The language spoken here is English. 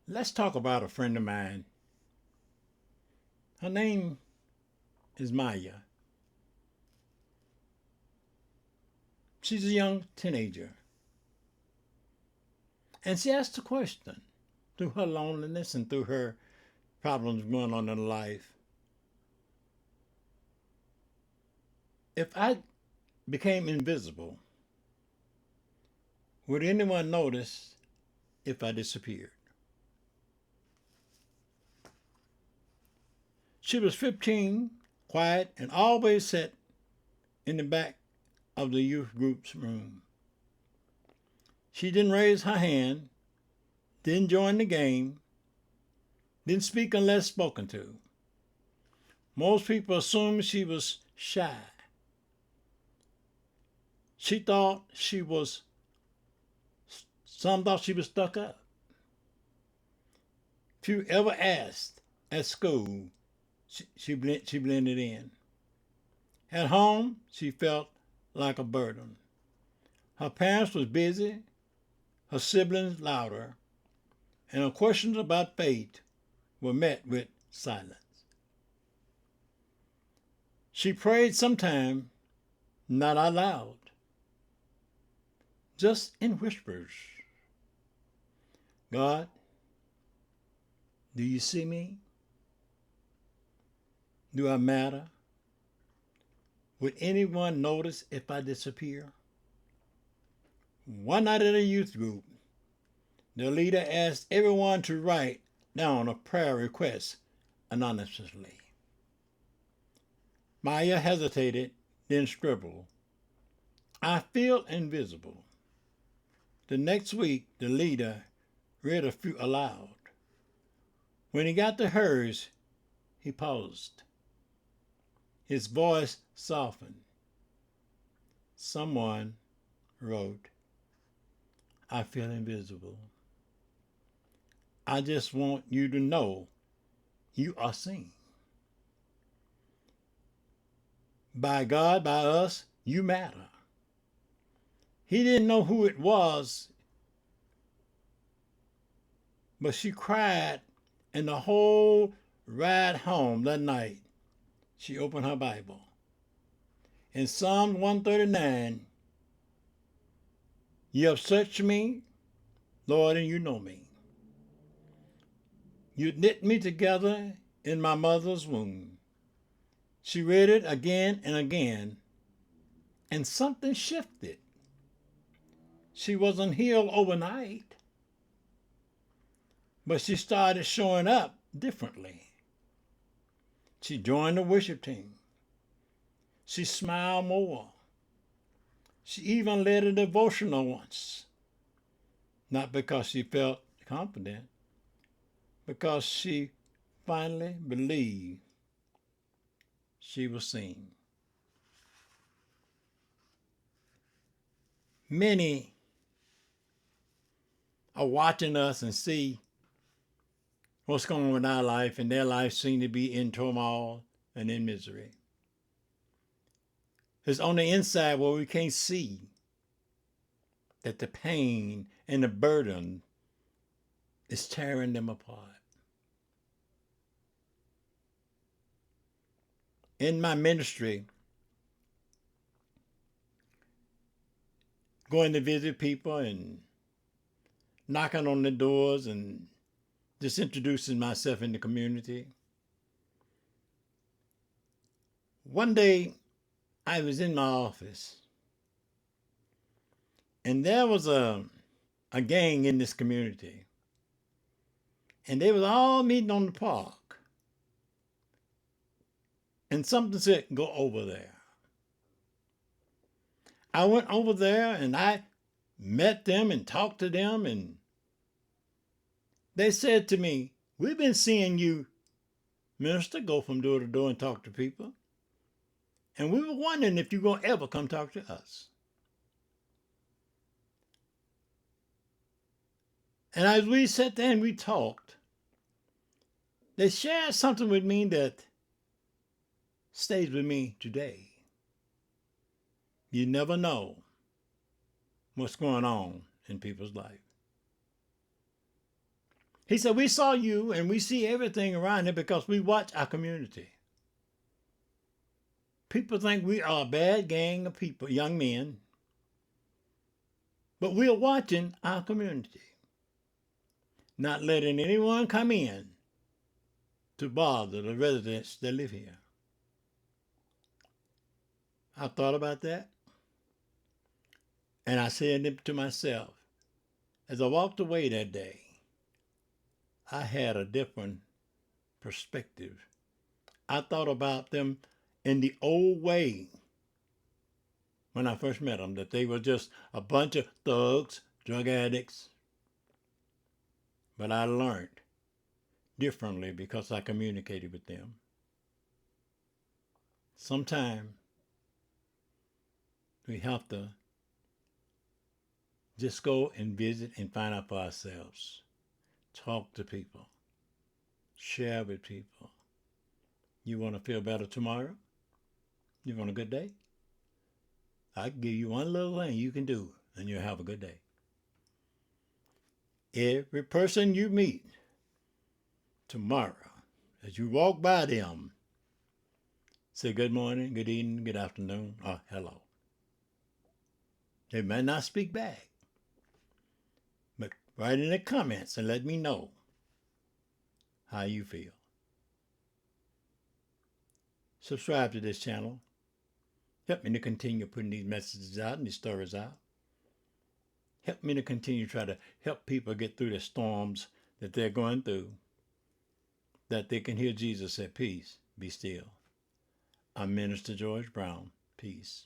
Let's talk about a friend of mine. Her name is Maya. She's a young teenager. And she asked a question through her loneliness and through her problems going on in life. If I became invisible, would anyone notice if I disappeared? She was 15, quiet, and always sat in the back of the youth group's room. She didn't raise her hand, didn't join the game, didn't speak unless spoken to. Most people assumed she was shy. She thought she was, some thought she was stuck up. Few ever asked at school, she blended in. At home, she felt like a burden. Her parents was busy, her siblings louder, and her questions about faith were met with silence. She prayed sometime, not out loud, just in whispers. God, do you see me? Do I matter? Would anyone notice if I disappear? One night at a youth group, the leader asked everyone to write down a prayer request anonymously. Maya hesitated, then scribbled, I feel invisible. The next week, the leader read a few aloud. When he got to hers, he paused. His voice softened. Someone wrote, I feel invisible. I just want you to know you are seen. By God, by us, you matter. He didn't know who it was, but she cried, and the whole ride home that night, she opened her Bible. In Psalm 139, you have searched me, Lord, and you know me. You knit me together in my mother's womb. She read it again and again, and something shifted. She wasn't healed overnight, but she started showing up differently. She joined the worship team. She smiled more. She even led a devotional once, not because she felt confident, because she finally believed she was seen. Many are watching us and see what's going on in our life, and their life seem to be in turmoil and in misery. It's on the inside where we can't see that the pain and the burden is tearing them apart. In my ministry, going to visit people and knocking on the doors and just introducing myself in the community. One day, I was in my office, and there was a gang in this community, and they was all meeting on the park. And something said, go over there. I went over there and I met them and talked to them, and they said to me, we've been seeing you, minister, go from door to door and talk to people. And we were wondering if you're going to ever come talk to us. And as we sat there and we talked, they shared something with me that stays with me today. You never know what's going on in people's life. He said, we saw you and we see everything around it because we watch our community. People think we are a bad gang of people, young men, but we are watching our community, not letting anyone come in to bother the residents that live here. I thought about that, and I said to myself, as I walked away that day, I had a different perspective. I thought about them in the old way when I first met them, that they were just a bunch of thugs, drug addicts. But I learned differently because I communicated with them. Sometimes we have to just go and visit and find out for ourselves. Talk to people. Share with people. You want to feel better tomorrow? You want a good day? I can give you one little thing you can do, and you'll have a good day. Every person you meet tomorrow, as you walk by them, say good morning, good evening, good afternoon, or hello. They may not speak back, but write in the comments and let me know how you feel. Subscribe to this channel. Help me to continue putting these messages out and these stories out. Help me to continue to try to help people get through the storms that they're going through, that they can hear Jesus say, peace, be still. I'm Minister George Brown. Peace.